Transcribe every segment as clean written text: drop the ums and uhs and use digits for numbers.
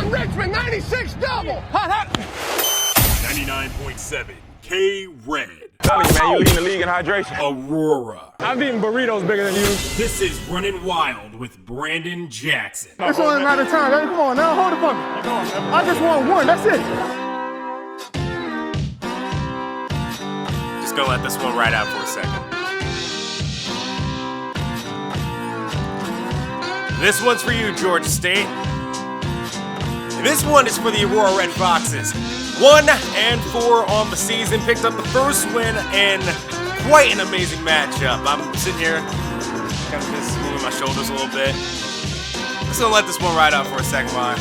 in Richmond, 96 double. Hot, hot. 99.7 KRED. Tell you, man, you leading the league in hydration. Aurora. I've eaten burritos bigger than you. This is Running Wild with Brandon Jackson. It's only a matter of time. Hey, come on now, hold it for me. I just want one, that's it. Just gonna let this one ride out for a second. This one's for you, Georgia State. And this one is for the Aurora Red Foxes. 1-4 on the season, picked up the first win in quite an amazing matchup. I'm sitting here, kind of just moving my shoulders a little bit. Just gonna let this one ride out for a second while.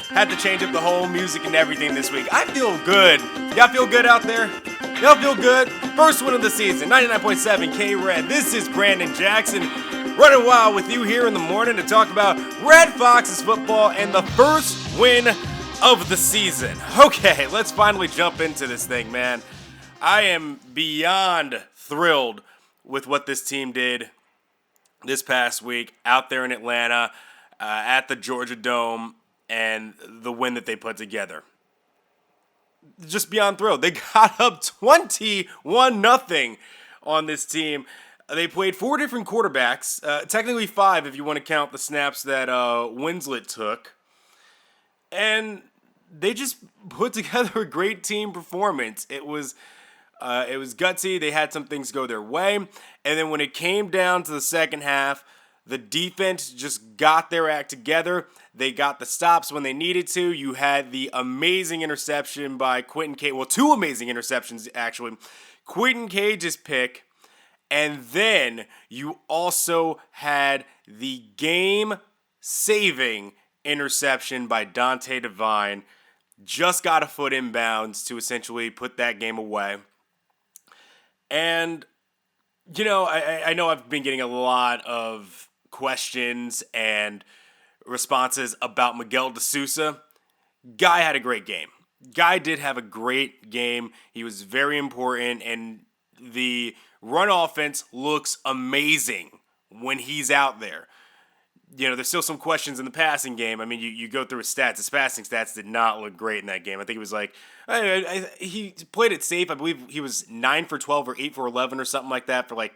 Had to change up the whole music and everything this week. I feel good. Y'all feel good out there? Y'all feel good? First win of the season, 99.7 KRED. This is Brandon Jackson, running wild with you here in the morning to talk about Red Foxes football and the first win of the season. Okay, let's finally jump into this thing, man. I am beyond thrilled with what this team did this past week out there in Atlanta at the Georgia Dome and the win that they put together. Just beyond thrilled. They got up 21-0 on this team. They played 4 different quarterbacks, technically 5 if you want to count the snaps that Winslet took. And they just put together a great team performance. It was gutsy. They had some things go their way. And then when it came down to the second half, the defense just got their act together. They got the stops when they needed to. You had the amazing interception by Quentin Cage. Well, 2 amazing interceptions, actually. Quentin Cage's pick. And then you also had the game-saving interception by Dante Devine. Just got a foot inbounds to essentially put that game away. And, you know, I know I've been getting a lot of questions and responses about Miguel DeSousa. Guy had a great game. Guy did have a great game. He was very important, and the run offense looks amazing when he's out there. You know, there's still some questions in the passing game. I mean, you go through his stats. His passing stats did not look great in that game. I think it was like, he played it safe. I believe he was 9 for 12 or 8 for 11 or something like that for like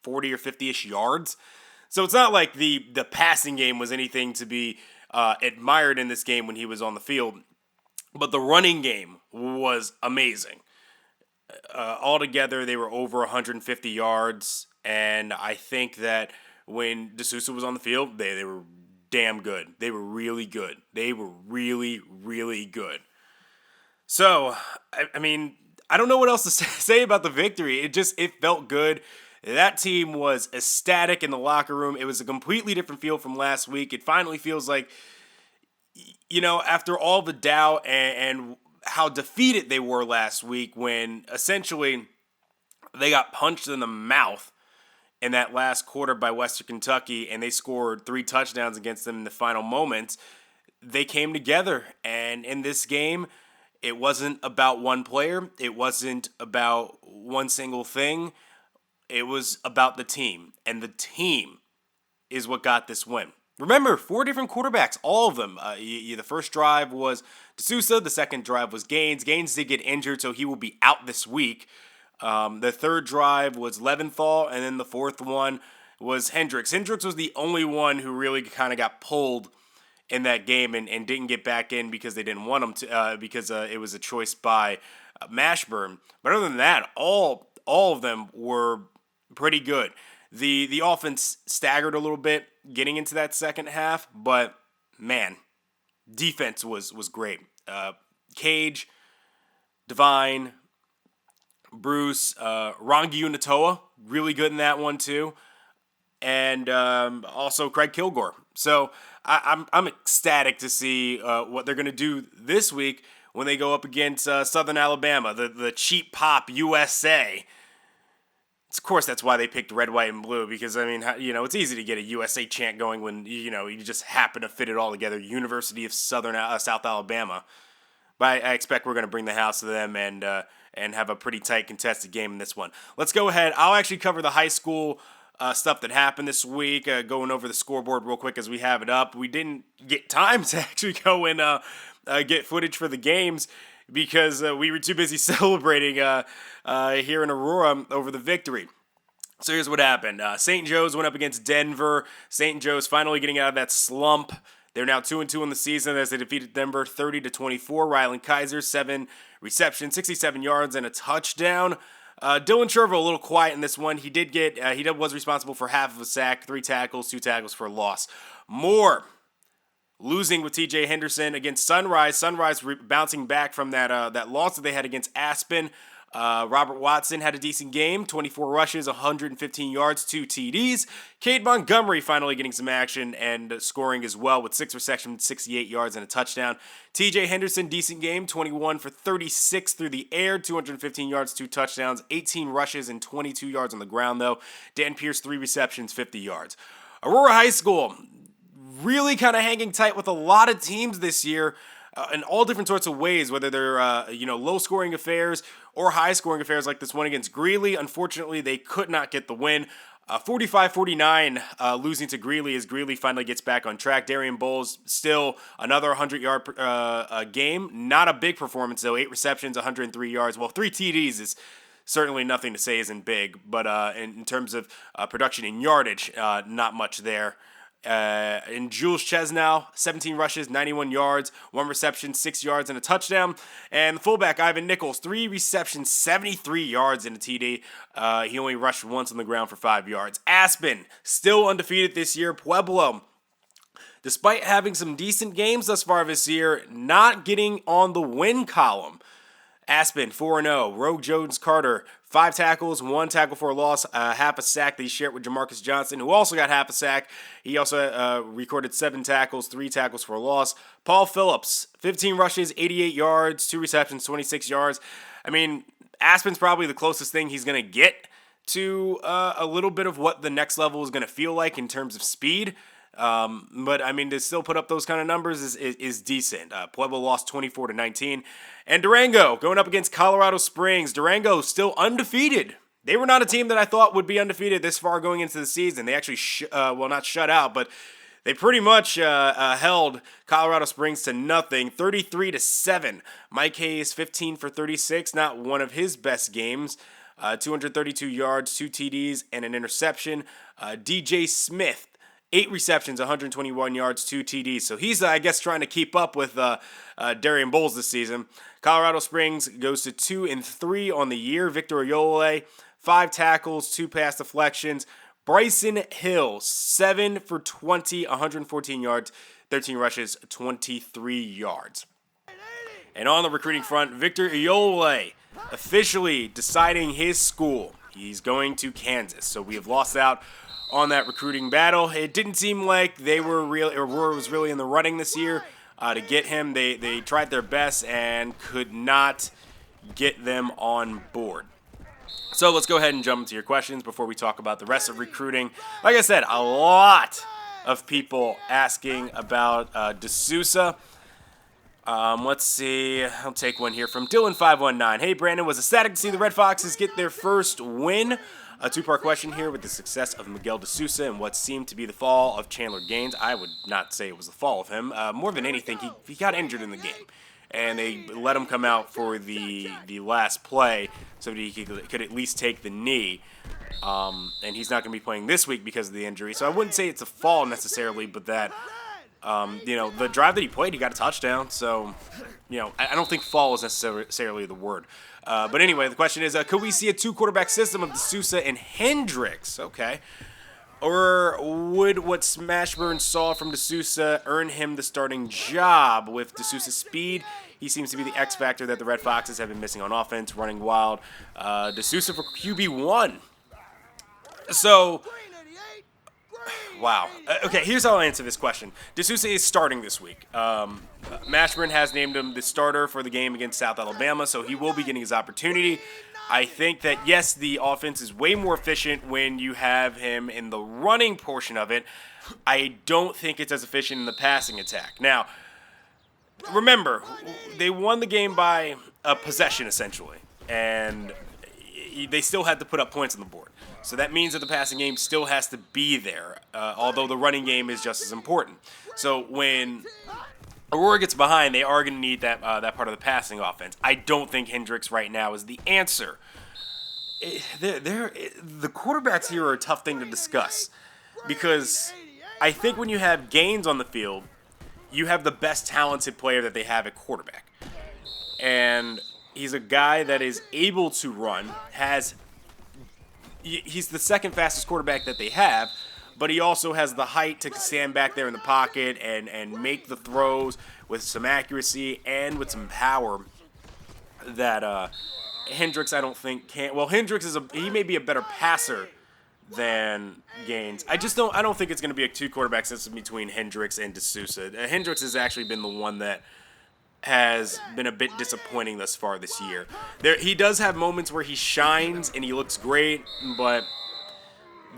40 or 50-ish yards. So it's not like the passing game was anything to be admired in this game when he was on the field. But the running game was amazing. Altogether, they were over 150 yards. And I think that when DeSousa was on the field, they were damn good. They were really good. They were really, really good. So, I mean, I don't know what else to say about the victory. It felt good. That team was ecstatic in the locker room. It was a completely different feel from last week. It finally feels like, you know, after all the doubt and how defeated they were last week when essentially they got punched in the mouth in that last quarter by Western Kentucky and they scored 3 touchdowns against them in the final moments, they came together. And in this game, it wasn't about one player. It wasn't about one single thing. It was about the team, and the team is what got this win. Remember, 4 different quarterbacks, all of them. The first drive was DeSousa. The second drive was Gaines. Gaines did get injured, so he will be out this week. The third drive was Leventhal, and then the fourth one was Hendricks. Hendricks was the only one who really kind of got pulled in that game and didn't get back in because they didn't want him to, because it was a choice by Mashburn. But other than that, all of them were pretty good. The offense staggered a little bit getting into that second half, but man, defense was great. Cage, Devine, Bruce, Rangi Unatoa, really good in that one too, and also Craig Kilgore. So I'm ecstatic to see what they're going to do this week when they go up against Southern Alabama, the cheap pop USA. Of course, that's why they picked red, white, and blue, because, I mean, you know, it's easy to get a USA chant going when, you know, you just happen to fit it all together. University of South Alabama. But I expect we're going to bring the house to them and have a pretty tight contested game in this one. Let's go ahead. I'll actually cover the high school stuff that happened this week, going over the scoreboard real quick as we have it up. We didn't get time to actually go and get footage for the games because we were too busy celebrating here in Aurora over the victory. So here's what happened. St. Joe's went up against Denver. St. Joe's finally getting out of that slump. They're now 2-2 in the season as they defeated Denver 30-24. Rylan Kaiser, 7 receptions, 67 yards, and a touchdown. Dylan Sherville, a little quiet in this one. He was responsible for half of a sack, 3 tackles, 2 tackles for a loss. Moore losing with TJ Henderson against Sunrise. Sunrise bouncing back from that loss that they had against Aspen. Robert Watson had a decent game, 24 rushes, 115 yards, 2 TDs. Cade Montgomery finally getting some action and scoring as well with 6 receptions, 68 yards, and a touchdown. TJ Henderson, decent game, 21 for 36 through the air, 215 yards, 2 touchdowns, 18 rushes, and 22 yards on the ground, though. Dan Pierce, 3 receptions, 50 yards. Aurora High School, really kind of hanging tight with a lot of teams this year. In all different sorts of ways, whether they're low-scoring affairs or high-scoring affairs like this one against Greeley. Unfortunately, they could not get the win. 45-49 losing to Greeley as Greeley finally gets back on track. Darian Bowles still another 100-yard game. Not a big performance, though. 8 receptions, 103 yards. Well, 3 TDs is certainly nothing to say isn't big, but in terms of production and yardage, not much there. And Jules Chesnow, 17 rushes, 91 yards, 1 reception, 6 yards, and a touchdown. And the fullback, Ivan Nichols, 3 receptions, 73 yards, and a TD. He only rushed once on the ground for 5 yards. Aspen, still undefeated this year. Pueblo, despite having some decent games thus far this year, not getting on the win column. Aspen, 4-0. Rogue Jones Carter, 5 tackles, 1 tackle for a loss, half a sack that he shared with Jamarcus Johnson, who also got half a sack. He also recorded 7 tackles, 3 tackles for a loss. Paul Phillips, 15 rushes, 88 yards, 2 receptions, 26 yards. I mean, Aspen's probably the closest thing he's going to get to a little bit of what the next level is going to feel like in terms of speed. But I mean, to still put up those kind of numbers is decent. Pueblo lost 24-19. And Durango going up against Colorado Springs. Durango still undefeated. They were not a team that I thought would be undefeated this far going into the season. They actually, not shut out, but they pretty much held Colorado Springs to nothing, 33-7. Mike Hayes, 15 for 36, not one of his best games. 232 yards, 2 TDs, and an interception. DJ Smith, 8 receptions, 121 yards, 2 TDs. So he's, I guess, trying to keep up with Darian Bowles this season. Colorado Springs goes to 2-3 on the year. Victor Oyole, 5 tackles, 2 pass deflections. Bryson Hill, 7 for 20, 114 yards, 13 rushes, 23 yards. And on the recruiting front, Victor Oyole officially deciding his school. He's going to Kansas. So we have lost out on that recruiting battle. It didn't seem like they were really, or Aurora was really in the running this year to get him. They tried their best and could not get them on board. So let's go ahead and jump into your questions before we talk about the rest of recruiting. Like I said, a lot of people asking about DeSousa. Let's see. I'll take one here from Dylan519. Hey, Brandon, was ecstatic to see the Red Foxes get their first win. A 2-part question here with the success of Miguel DeSousa and what seemed to be the fall of Chandler Gaines. I would not say it was the fall of him. More than anything, he got injured in the game. And they let him come out for the last play so that he could at least take the knee. And he's not going to be playing this week because of the injury. So I wouldn't say it's a fall necessarily, but that, the drive that he played, he got a touchdown. So, I don't think fall is necessarily the word. But anyway, the question is, could we see a 2-quarterback system of DeSousa and Hendricks? Okay. Or would what Smashburn saw from DeSousa earn him the starting job? With DeSousa's speed, he seems to be the X factor that the Red Foxes have been missing on offense, running wild. DeSousa for QB1. So, wow. Okay, here's how I'll answer this question. DeSousa is starting this week. Mashburn has named him the starter for the game against South Alabama, so he will be getting his opportunity. I think that, yes, the offense is way more efficient when you have him in the running portion of it. I don't think it's as efficient in the passing attack. Now, remember, they won the game by a possession, essentially. And they still had to put up points on the board. So that means that the passing game still has to be there, although the running game is just as important. So when Aurora gets behind, they are going to need that part of the passing offense. I don't think Hendricks right now is the answer. The quarterbacks here are a tough thing to discuss because I think when you have Gaines on the field, you have the best talented player that they have at quarterback. And he's a guy that is able to run, he's the second fastest quarterback that they have, but he also has the height to stand back there in the pocket and make the throws with some accuracy and with some power that Hendricks I don't think can. Well, Hendricks he may be a better passer than Gaines. I don't think it's going to be a two quarterback system between Hendricks and DeSousa. Hendricks has actually been the one that has been a bit disappointing thus far this year. He does have moments where he shines and he looks great, but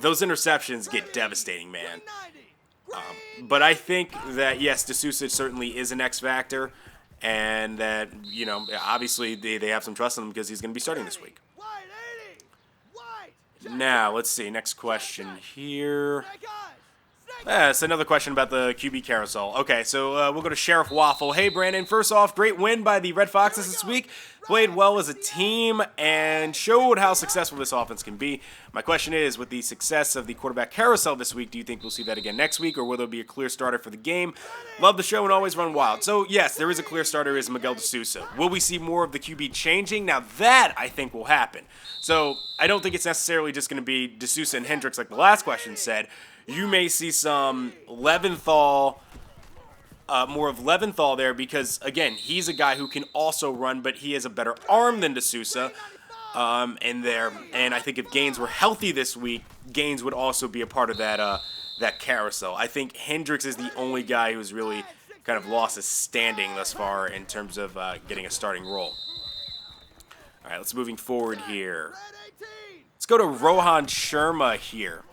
those interceptions get devastating, man. But I think that, yes, DeSousa certainly is an X factor, and that, obviously they have some trust in him because he's going to be starting this week. Now, let's see. Next question here. It's another question about the QB carousel. Okay, so we'll go to Sheriff Waffle. Hey, Brandon. First off, great win by the Red Foxes this week. Played well as a team and showed how successful this offense can be. My question is, with the success of the quarterback carousel this week, do you think we'll see that again next week, or will there be a clear starter for the game? Love the show and always run wild. So, yes, there is a clear starter, is Miguel DeSousa. Will we see more of the QB changing? Now, that, I think, will happen. So, I don't think it's necessarily just going to be DeSousa and Hendricks like the last question said. You may see some Leventhal, more of Leventhal there because, again, he's a guy who can also run, but he has a better arm than DeSousa in there. And I think if Gaines were healthy this week, Gaines would also be a part of that carousel. I think Hendricks is the only guy who's really kind of lost his standing thus far in terms of getting a starting role. All right, let's moving forward here. Let's go to Rohan Sharma here.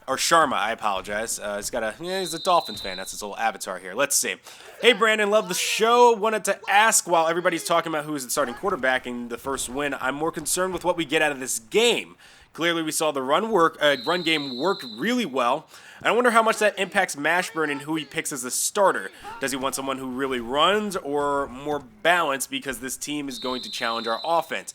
Or Sharma, I apologize. He's a Dolphins fan. That's his little avatar here. Let's see. Hey, Brandon, love the show. Wanted to ask, while everybody's talking about who's the starting quarterback in the first win, I'm more concerned with what we get out of this game. Clearly, we saw the run game work really well. I wonder how much that impacts Mashburn and who he picks as the starter. Does he want someone who really runs or more balanced because this team is going to challenge our offense?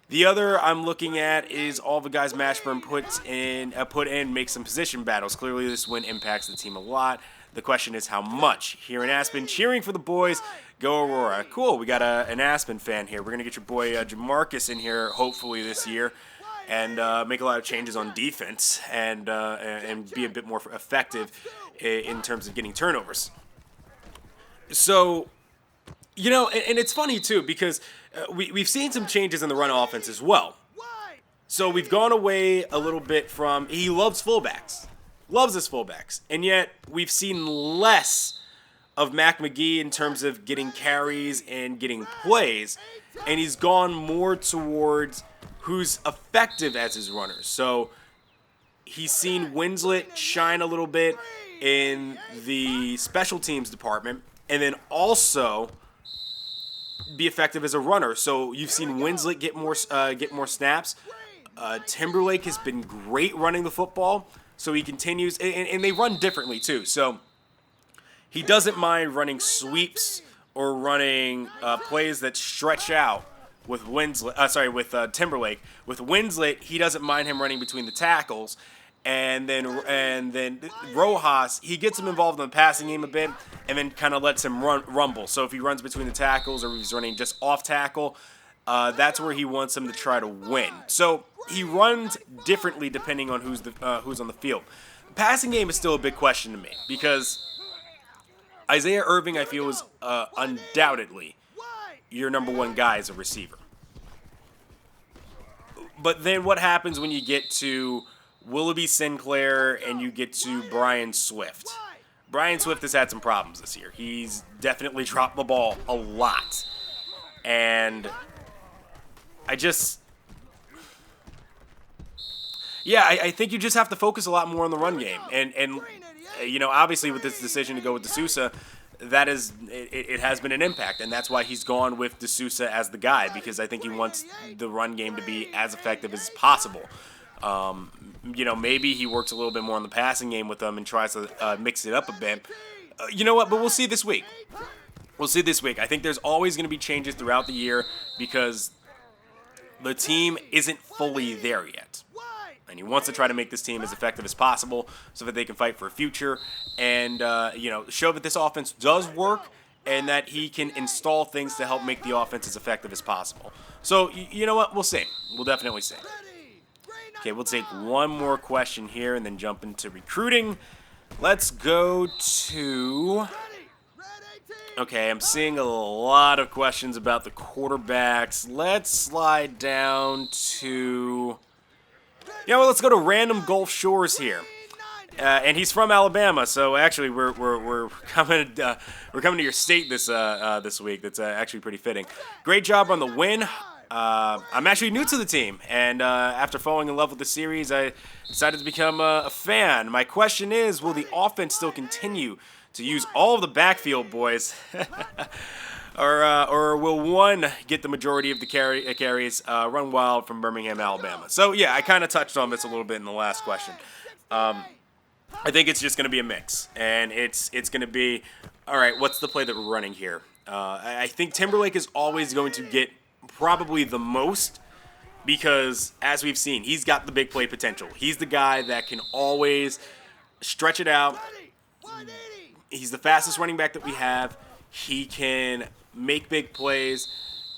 The other I'm looking at is all the guys Mashburn put in make some position battles. Clearly, this win impacts the team a lot. The question is how much. Here in Aspen, cheering for the boys. Go Aurora. Cool, we got an Aspen fan here. We're going to get your boy Jamarcus in here hopefully this year and make a lot of changes on defense and be a bit more effective in terms of getting turnovers. So, and it's funny too because we've seen some changes in the run offense as well. So we've gone away a little bit from, he loves fullbacks, loves his fullbacks, and yet we've seen less of Mac McGee in terms of getting carries and getting plays, and he's gone more towards who's effective as his runners. So he's seen Winslet shine a little bit in the special teams department, and then also be effective as a runner. So you've seen Winslet get more snaps. Timberlake has been great running the football, so he continues, and they run differently too. So he doesn't mind running sweeps or running plays that stretch out with Timberlake. With Winslet, he doesn't mind him running between the tackles. And then Rojas, he gets him involved in the passing game a bit and then kind of lets him rumble. So if he runs between the tackles or he's running just off tackle, that's where he wants him to try to win. So he runs differently depending on who's on the field. The passing game is still a big question to me because Isaiah Irving, I feel, is undoubtedly your number one guy as a receiver. But then what happens when you get to Willoughby Sinclair and you get to Brian Swift? Brian Swift has had some problems this year. He's definitely dropped the ball a lot. And I think you just have to focus a lot more on the run game. And obviously with this decision to go with DeSousa, that is it has been an impact, and that's why he's gone with DeSousa as the guy, because I think he wants the run game to be as effective as possible. Maybe he works a little bit more on the passing game with them and tries to mix it up a bit. You know what? But we'll see this week. We'll see this week. I think there's always going to be changes throughout the year because the team isn't fully there yet. And he wants to try to make this team as effective as possible so that they can fight for a future and, show that this offense does work and that he can install things to help make the offense as effective as possible. So, you know what? We'll see. We'll definitely see. Okay, we'll take one more question here and then jump into recruiting. Let's go to... Okay, I'm seeing a lot of questions about the quarterbacks. Let's slide down to... let's go to Random Gulf Shores here. And he's from Alabama, so actually we're coming to your state this week. That's actually pretty fitting. Great job on the win. I'm actually new to the team, and after falling in love with the series, I decided to become a fan. My question is, will the offense still continue to use all of the backfield boys, or will one get the majority of the carries, run wild from Birmingham, Alabama? So, yeah, I kind of touched on this a little bit in the last question. I think it's just going to be a mix, and it's going to be, all right, what's the play that we're running here? I think Timberlake is always going to get probably the most because, as we've seen, he's got the big play potential. He's the guy that can always stretch it out. He's the fastest running back that we have. He can make big plays,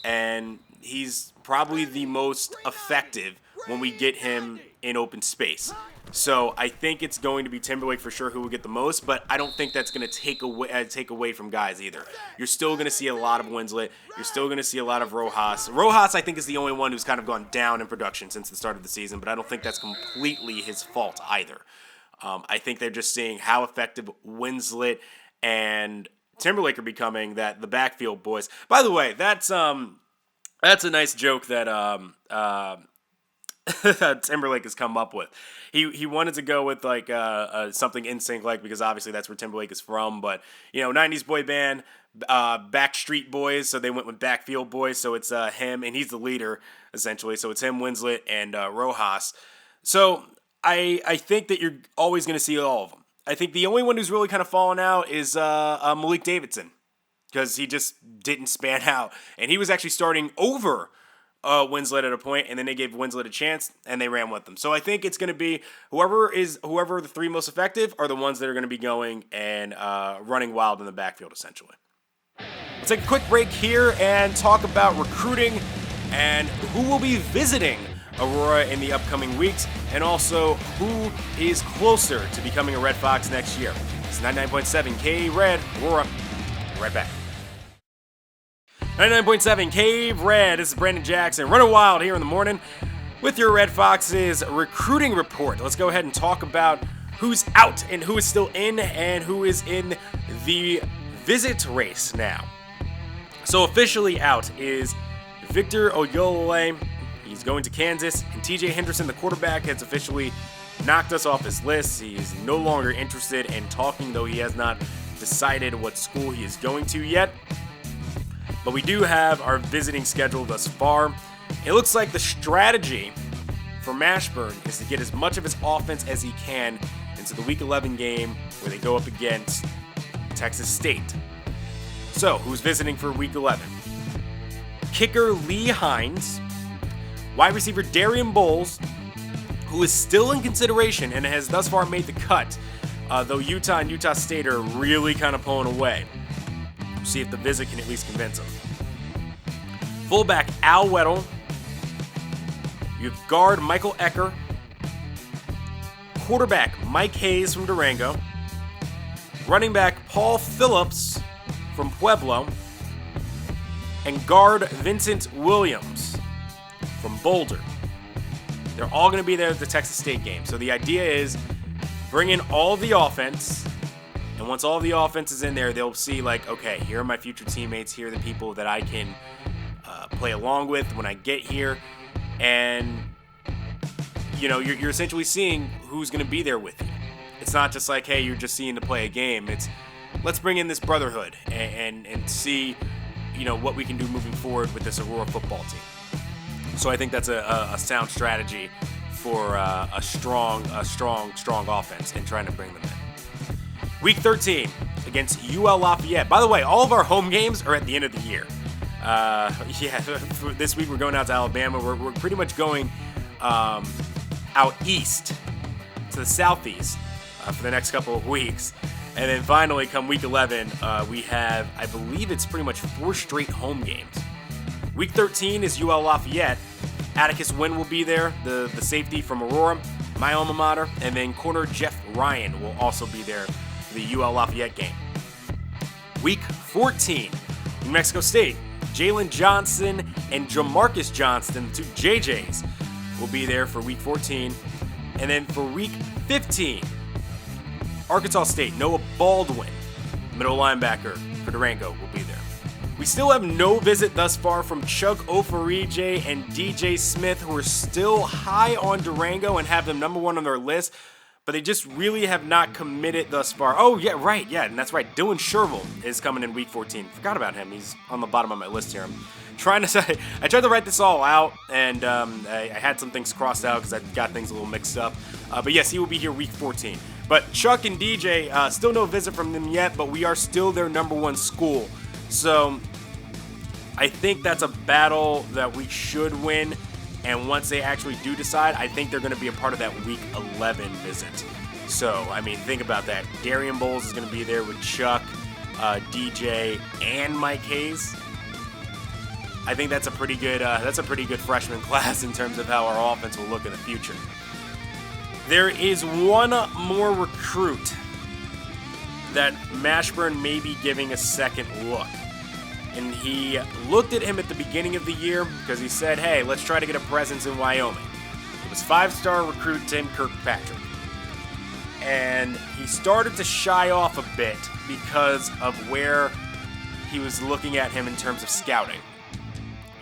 and he's probably the most effective when we get him in open space. So I think it's going to be Timberlake for sure who will get the most, but I don't think that's going to take away from guys either. You're still going to see a lot of Winslet. You're still going to see a lot of Rojas. Rojas, I think, is the only one who's kind of gone down in production since the start of the season, but I don't think that's completely his fault either. I think they're just seeing how effective Winslet and Timberlake are becoming, that the backfield boys. By the way, that's a nice joke that Timberlake has come up with. He wanted to go with like something NSYNC like, because obviously that's where Timberlake is from, but 90s boy band, Backstreet Boys, so they went with Backfield Boys, so it's him, and he's the leader essentially, so it's him, Winslet, and Rojas. So I think that you're always going to see all of them. I think the only one who's really kind of fallen out is Malik Davidson, because he just didn't span out, and he was actually starting over Winslet at a point, and then they gave Winslet a chance, and they ran with them. So I think it's going to be whoever the three most effective are the ones that are going to be going and running wild in the backfield, essentially. Let's take a quick break here and talk about recruiting and who will be visiting Aurora in the upcoming weeks, and also who is closer to becoming a Red Fox next year. It's 99.7 KRED Aurora. Right back. 99.7 KRED. This is Brandon Jackson, running wild here in the morning with your Red Foxes recruiting report. Let's go ahead and talk about who's out and who is still in and who is in the visit race now. So officially out is Victor Oyolole. He's going to Kansas, and TJ Henderson, the quarterback, has officially knocked us off his list. He's no longer interested in talking, though he has not decided what school he is going to yet. But we do have our visiting schedule thus far. It looks like the strategy for Mashburn is to get as much of his offense as he can into the Week 11 game where they go up against Texas State. So, who's visiting for Week 11? Kicker Lee Hines, wide receiver Darian Bowles, who is still in consideration and has thus far made the cut, though Utah and Utah State are really kind of pulling away. We'll see if the visit can at least convince him. Fullback Al Weddle. You have guard Michael Ecker. Quarterback Mike Hayes from Durango. Running back Paul Phillips from Pueblo. And guard Vincent Williams from Boulder. They're all going to be there at the Texas State game. So the idea is bring in all the offense, and once all the offense is in there, they'll see like, okay, here are my future teammates, here are the people that I can play along with when I get here, and you're essentially seeing who's going to be there with you. It's not just like, hey, you're just seeing to play a game. It's let's bring in this brotherhood and see, what we can do moving forward with this Aurora football team. So I think that's a sound strategy for a strong offense and trying to bring them in. Week 13 against UL Lafayette. By the way, all of our home games are at the end of the year. This week we're going out to Alabama. We're pretty much going out east to the southeast for the next couple of weeks. And then finally, come week 11, we have, I believe it's pretty much 4 straight home games. Week 13 is UL Lafayette. Atticus Wynn will be there, the safety from Aurora, my alma mater. And then corner Jeff Ryan will also be there for the UL Lafayette game. Week 14, New Mexico State. Jalen Johnson and Jamarcus Johnston, the 2 JJs, will be there for week 14. And then for week 15, Arkansas State, Noah Baldwin, middle linebacker for Durango, will be there. We still have no visit thus far from Chuck Ofarije and DJ Smith, who are still high on Durango and have them number 1 on their list, but they just really have not committed thus far. Oh, yeah, right, yeah, and that's right. Dylan Sherville is coming in week 14. Forgot about him. He's on the bottom of my list here. I tried to write this all out, and I had some things crossed out because I got things a little mixed up. But yes, he will be here week 14. But Chuck and DJ, still no visit from them yet, but we are still their number 1 school. So I think that's a battle that we should win. And once they actually do decide, I think they're going to be a part of that week 11 visit. So, I mean, think about that. Darian Bowles is going to be there with Chuck, DJ, and Mike Hayes. I think that's a pretty good freshman class in terms of how our offense will look in the future. There is one more recruit that Mashburn may be giving a second look. And he looked at him at the beginning of the year because he said, hey, let's try to get a presence in Wyoming. It was 5-star recruit Tim Kirkpatrick. And he started to shy off a bit because of where he was looking at him in terms of scouting.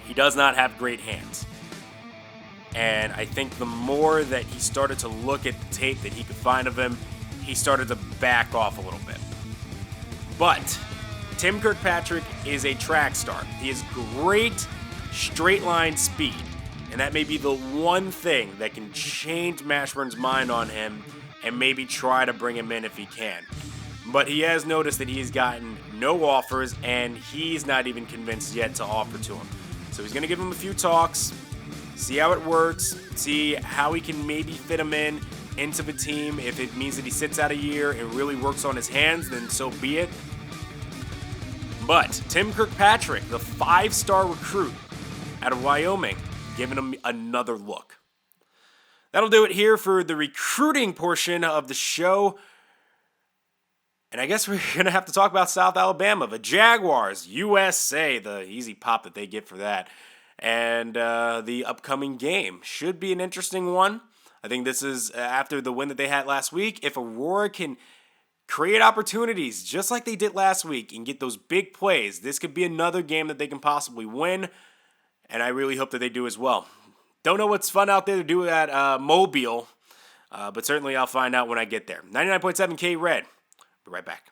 He does not have great hands. And I think the more that he started to look at the tape that he could find of him, he started to back off a little bit. But Tim Kirkpatrick is a track star. He has great straight line speed, and that may be the one thing that can change Mashburn's mind on him and maybe try to bring him in if he can. But he has noticed that he's gotten no offers, and he's not even convinced yet to offer to him. So he's going to give him a few talks, see how it works, see how he can maybe fit him into the team. If it means that he sits out a year and really works on his hands, then so be it. But Tim Kirkpatrick, the 5-star recruit out of Wyoming, giving him another look. That'll do it here for the recruiting portion of the show. And I guess we're going to have to talk about South Alabama, the Jaguars, USA, the easy pop that they get for that. And the upcoming game should be an interesting one. I think this is after the win that they had last week. If Aurora can create opportunities just like they did last week and get those big plays, this could be another game that they can possibly win. And I really hope that they do as well. Don't know what's fun out there to do at Mobile, but certainly I'll find out when I get there. 99.7 KRED. Be right back.